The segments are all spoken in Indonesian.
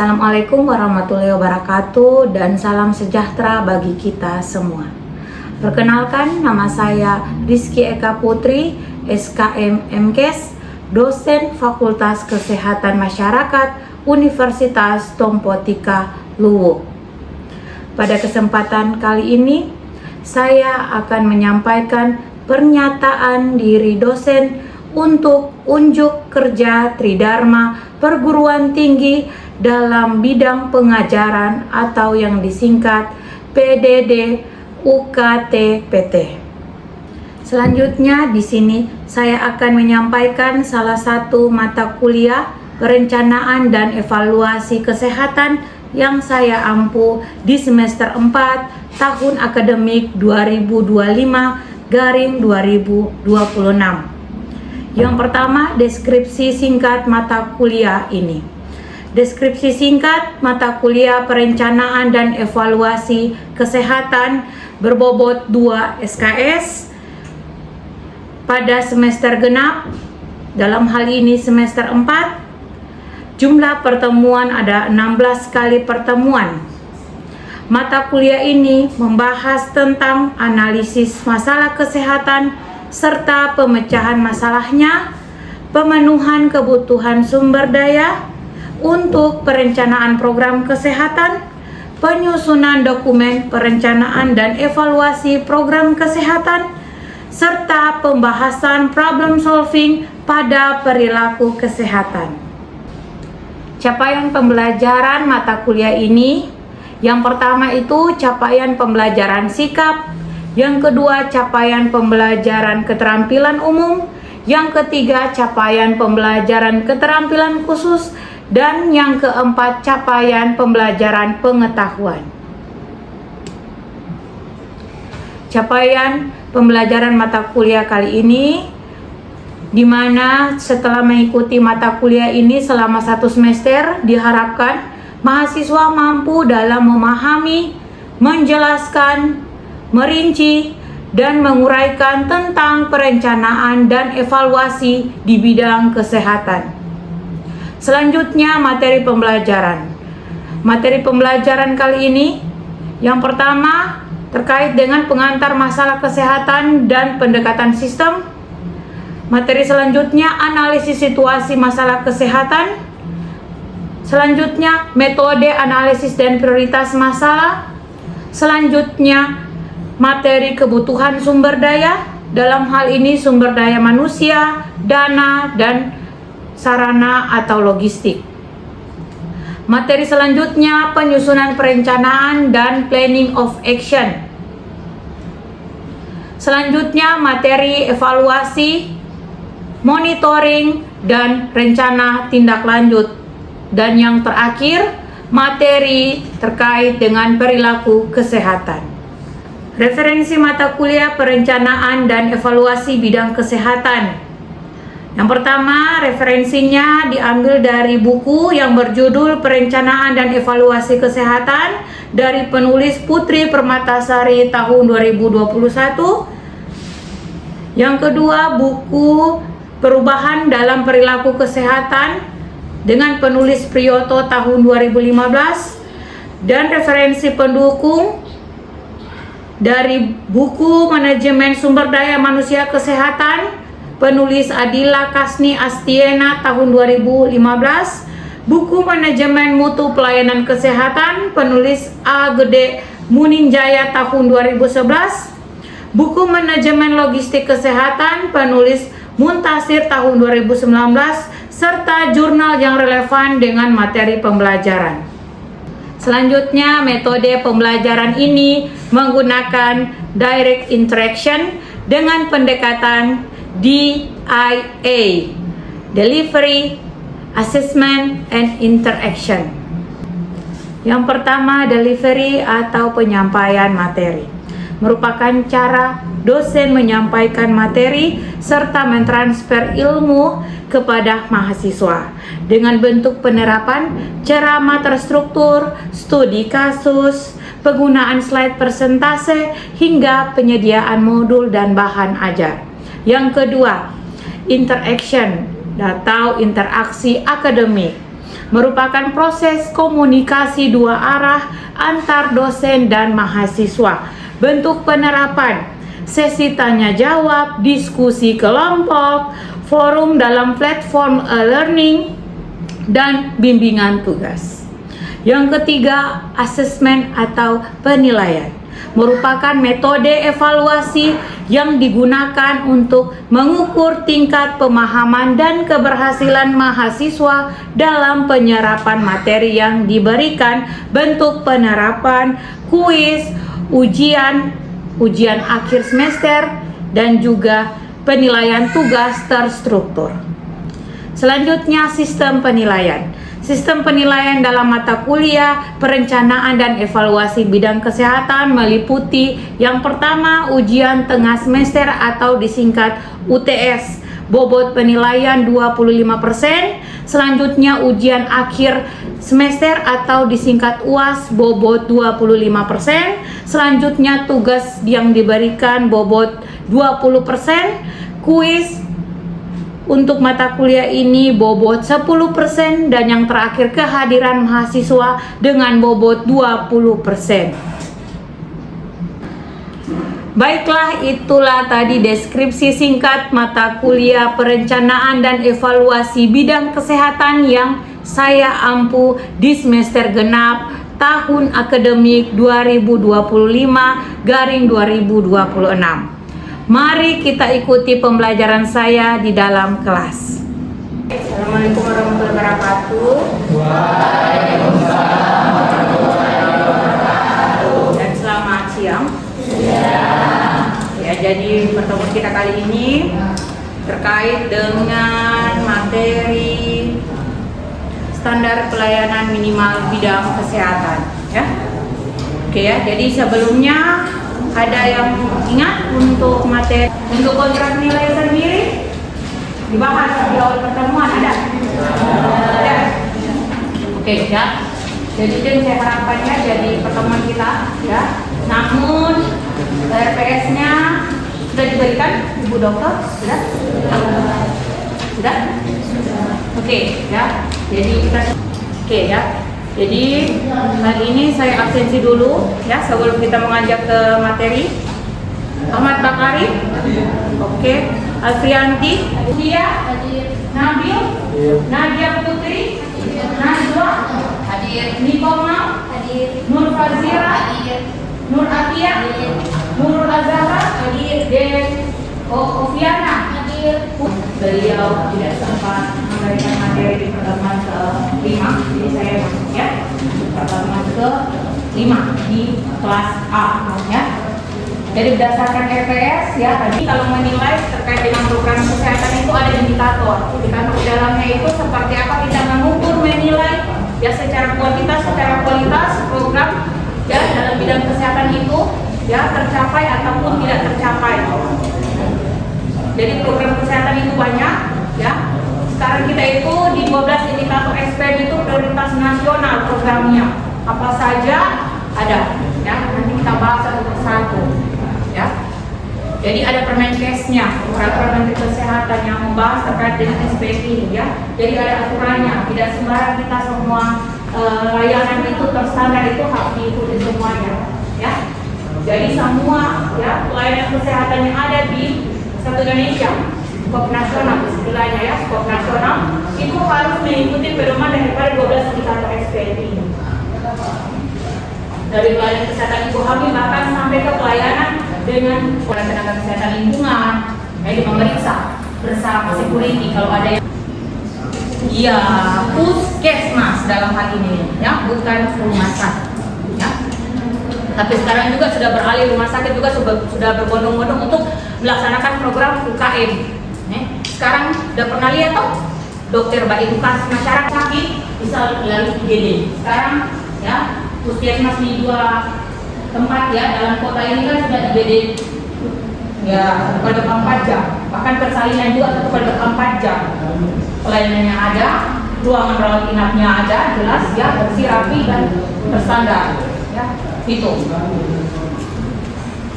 Assalamualaikum warahmatullahi wabarakatuh dan salam sejahtera bagi kita semua. Perkenalkan, nama saya Rizky Eka Putri, SKM MKes, dosen Fakultas Kesehatan Masyarakat Universitas Tompotika Luwu. Pada kesempatan kali ini, saya akan menyampaikan pernyataan diri dosen untuk unjuk kerja Tridharma Perguruan Tinggi dalam bidang pengajaran atau yang disingkat PDD UKT-PT. Selanjutnya di sini saya akan menyampaikan salah satu mata kuliah perencanaan dan evaluasi kesehatan yang saya ampu di semester 4 tahun akademik 2025/2026. Yang pertama, deskripsi singkat mata kuliah ini. Deskripsi singkat mata kuliah perencanaan dan evaluasi kesehatan berbobot 2 SKS pada semester genap. Dalam hal ini semester 4, jumlah pertemuan ada 16 kali pertemuan. Mata kuliah ini membahas tentang analisis masalah kesehatan serta pemecahan masalahnya, pemenuhan kebutuhan sumber daya untuk perencanaan program kesehatan, penyusunan dokumen perencanaan dan evaluasi program kesehatan, serta pembahasan problem solving pada perilaku kesehatan. Capaian pembelajaran mata kuliah ini, yang pertama itu capaian pembelajaran sikap, yang kedua capaian pembelajaran keterampilan umum, yang ketiga capaian pembelajaran keterampilan khusus, dan yang keempat capaian pembelajaran pengetahuan. Capaian pembelajaran mata kuliah kali ini, di mana setelah mengikuti mata kuliah ini selama 1 semester, diharapkan mahasiswa mampu dalam memahami, menjelaskan, merinci, dan menguraikan tentang perencanaan dan evaluasi di bidang kesehatan. Selanjutnya, materi pembelajaran. Materi pembelajaran kali ini, yang pertama terkait dengan pengantar masalah kesehatan dan pendekatan sistem. Materi selanjutnya, analisis situasi masalah kesehatan. Selanjutnya, metode analisis dan prioritas masalah. Selanjutnya, materi kebutuhan sumber daya. Dalam hal ini sumber daya manusia, dana, dan sarana atau logistik. Materi selanjutnya, penyusunan perencanaan dan planning of action. Selanjutnya, materi evaluasi, monitoring, dan rencana tindak lanjut. Dan yang terakhir, materi terkait dengan perilaku kesehatan. Referensi mata kuliah perencanaan dan evaluasi bidang kesehatan. Yang pertama, referensinya diambil dari buku yang berjudul Perencanaan dan Evaluasi Kesehatan dari penulis Putri Permatasari tahun 2021. Yang kedua, buku Perubahan dalam Perilaku Kesehatan dengan penulis Priyoto tahun 2015. Dan referensi pendukung dari buku Manajemen Sumber Daya Manusia Kesehatan penulis Adila Kasni Astiena tahun 2015, buku Manajemen Mutu Pelayanan Kesehatan penulis A. Gede Muninjaya tahun 2011, buku Manajemen Logistik Kesehatan penulis Muntasir tahun 2019, serta jurnal yang relevan dengan materi pembelajaran. Selanjutnya, metode pembelajaran ini menggunakan direct interaction dengan pendekatan DIA, Delivery, Assessment, and Interaction. Yang pertama, delivery atau penyampaian materi. Merupakan cara dosen menyampaikan materi serta mentransfer ilmu kepada mahasiswa dengan bentuk penerapan ceramah terstruktur, studi kasus, penggunaan slide persentase, hingga penyediaan modul dan bahan ajar. Yang kedua, interaction atau interaksi akademik. merupakan proses komunikasi dua arah antar dosen dan mahasiswa. Bentuk penerapan: sesi tanya jawab, diskusi kelompok, forum dalam platform e-learning, dan bimbingan tugas. Yang ketiga, asesmen atau penilaian merupakan metode evaluasi yang digunakan untuk mengukur tingkat pemahaman dan keberhasilan mahasiswa dalam penyerapan materi yang diberikan. Bentuk penerapan: kuis, ujian akhir semester, dan juga penilaian tugas terstruktur. Selanjutnya, sistem penilaian. Sistem penilaian dalam mata kuliah perencanaan dan evaluasi bidang kesehatan meliputi yang pertama, ujian tengah semester atau disingkat UTS, bobot penilaian 25%. Selanjutnya, ujian akhir semester atau disingkat UAS, bobot 25%. Selanjutnya, tugas yang diberikan bobot 20%. Kuis untuk mata kuliah ini bobot 10%, dan yang terakhir kehadiran mahasiswa dengan bobot 20%. Baiklah, itulah tadi deskripsi singkat mata kuliah perencanaan dan evaluasi bidang kesehatan yang saya ampu di semester genap tahun akademik 2025-2026. Mari kita ikuti pembelajaran saya di dalam kelas. Assalamualaikum warahmatullahi wabarakatuh. Waalaikumsalam warahmatullahi wabarakatuh. Dan selamat siang. Ya, jadi pertemuan kita kali ini terkait dengan materi standar pelayanan minimal bidang kesehatan. Ya, oke ya. Jadi sebelumnya ada yang ingat untuk materi untuk kontrak nilai sendiri dibahas di awal pertemuan ada? Ada. Oke ya. Jadi itu yang saya harapkannya jadi pertemuan kita ya. Namun RPS-nya sudah diberikan Ibu Dokter? Sudah? Sudah? Oke ya. Jadi kita ya. Jadi hari ini saya absensi dulu ya sebelum kita mengajak ke materi. Ahmad Bakari, oke. Alfrianti, Dia, Nabil, Nadia Putri, Najwa, hadir. Nikoma, hadir. Nur Fazira, hadir. Nur Atia, Nurul Azhara, hadir. Dan Oviana, hadir. Beliau tidak sempat memberikan materi di pertemuan ke-5, jadi saya masuk ya pertemuan ke-5 di kelas A ya. Jadi berdasarkan RPS ya, tadi kalau menilai terkait dengan program kesehatan itu ada indikator. Indikator di dalamnya itu seperti apa kita mengukur menilai ya secara kuantitas, secara kualitas program ya dalam bidang kesehatan itu ya tercapai ataupun tidak tercapai. Jadi program kesehatan itu banyak ya. Sekarang kita itu di 12 indikator SPM itu prioritas nasional programnya. Apa saja ada ya. Nanti kita bahas satu persatu ya. Jadi ada Permenkesnya, peraturan Menteri Kesehatan yang membahas terkait dengan SPM ini ya. Jadi ada aturannya, tidak sembarang kita semua layanan itu terstandar itu harus diikuti semuanya ya. Jadi semua ya pelayanan kesehatan yang ada di satu Indonesia, skop nasional istilahnya ya, skop nasional itu harus mengikuti pedoman daripada 12 indikator SPM ini. Dari pelayanan kesehatan ibu hamil bahkan sampai ke pelayanan dengan tenaga kesehatan lingkungan, di memeriksa bersama security kalau ada yang iya puskesmas dalam hal ini ya, bukan rumah sakit ya. Tapi sekarang juga sudah beralih rumah sakit juga sudah berbondong-bondong untuk melaksanakan program UKM. Sekarang sudah pernah lihat toh dokter edukasi masyarakat sakit bisa melalui IGD. Sekarang ya puskesmas di 2 tempat ya dalam kota ini kan sudah IGD ya 24 jam. Bahkan persalinan juga 24 jam. Pelayanannya ada, ruangan rawat inapnya ada, jelas ya, bersih, rapi dan terstandar. Ya, itu.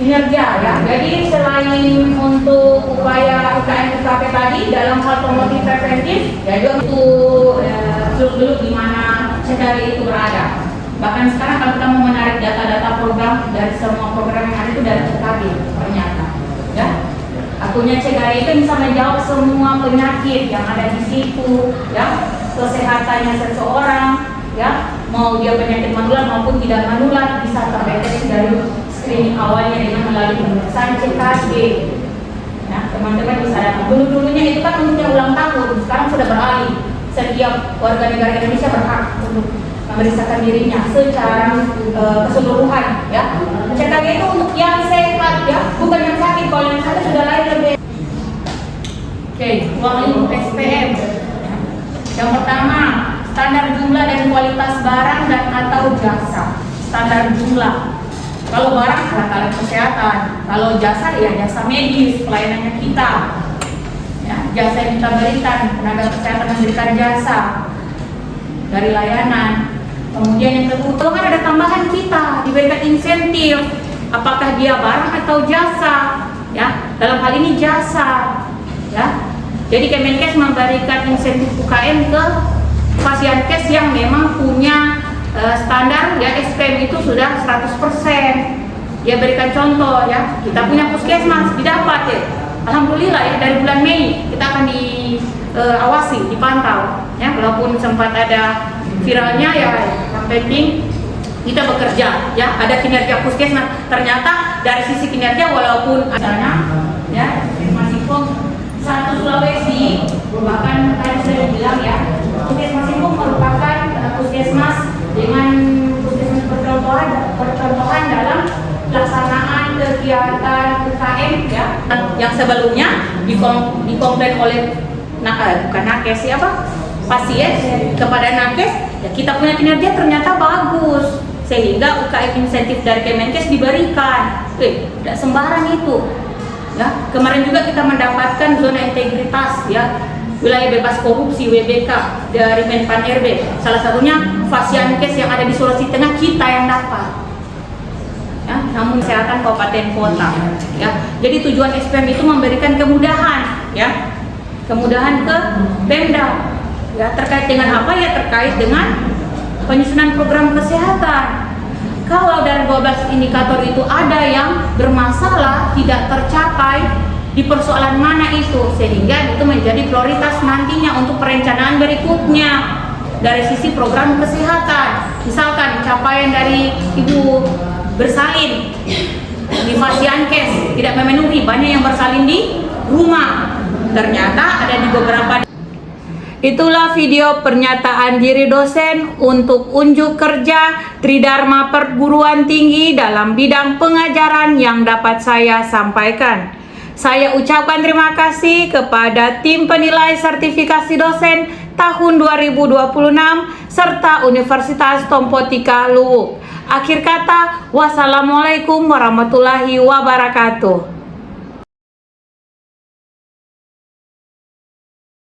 Kinerja ya. Jadi selain untuk upaya UKM UKP tadi dalam hal promosi preventif, ya juga untuk seluk-beluk di mana CKG itu berada. Bahkan sekarang kalau kita mau menarik data-data program dari semua program yang ada itu dari CKG ternyata, ya. Akunnya CKG itu bisa menjawab semua penyakit yang ada di situ, ya, kesehatannya seseorang, ya, mau dia penyakit menular maupun tidak menular bisa terdeteksi dari screening awalnya dengan melalui pemeriksaan CKG. Ya, teman-teman bisa datang. Dulu-dulunya itu kan untuk ulang tahun, sekarang sudah beralih. Setiap warga negara Indonesia berhak untuk memeriksakan dirinya secara keseluruhan, ya. CKG itu untuk yang sehat, ya, bukan yang sakit. Kalau yang sakit sudah lain lebih. Oke, uang lingkup SPM. Ya. Yang pertama, standar jumlah dan kualitas barang dan atau jasa. Standar jumlah. Kalau barang alat-alat kesehatan, kalau jasa ya jasa medis, pelayanannya kita. Ya, jasa yang kita berikan, tenaga kesehatan memberikan jasa dari layanan. Kemudian yang kedua kan ada tambahan kita diberikan insentif, apakah dia barang atau jasa, ya. Dalam hal ini jasa, ya. Jadi Kemenkes memberikan insentif UKM ke Fasiankes yang memang punya standar ya SPM itu sudah 100%. Dia berikan contoh, ya. Kita punya puskesmas didapat, ya. Alhamdulillah, ya, dari bulan Mei kita akan diawasi, dipantau, ya. Walaupun sempat ada viralnya, ya, yang penting kita bekerja, ya. Ada kinerja puskesmas. Ternyata dari sisi kinerja walaupun adanya, ya, masih satu Sulawesi, bahkan tadi saya bilang, ya, puskesmas itu merupakan puskesmas dengan puskesmas percontohan dalam pelaksanaan kegiatan UKM, ya, yang sebelumnya dikomplain oleh bukan nakes, ya, pasien kepada nakes, ya, kita punya kinerja ternyata bagus sehingga UKM insentif dari Kemenkes diberikan. Tidak sembarang itu, ya. Kemarin juga kita mendapatkan zona integritas, ya, wilayah bebas korupsi WBK dari Menpan RB. Salah satunya Fasiankes yang ada di Sulawesi Tengah kita yang dapat. Ya, namun kesehatan kabupaten kota, ya. Jadi tujuan SPM itu memberikan kemudahan, ya, kemudahan ke Pemda, ya, terkait dengan apa, ya, terkait dengan penyusunan program kesehatan. Kalau dari 12 indikator itu ada yang bermasalah, tidak tercapai, di persoalan mana itu, sehingga itu menjadi prioritas nantinya untuk perencanaan berikutnya dari sisi program kesehatan. Misalkan capaian dari ibu bersalin di Fasiankes tidak memenuhi, banyak yang bersalin di rumah, ternyata ada di beberapa. Itulah video pernyataan diri dosen untuk unjuk kerja Tridharma Perguruan Tinggi dalam bidang pengajaran yang dapat saya sampaikan. Saya ucapkan terima kasih kepada tim penilai sertifikasi dosen tahun 2026 serta Universitas Tompotika Luwuk. Akhir kata, wassalamualaikum warahmatullahi wabarakatuh.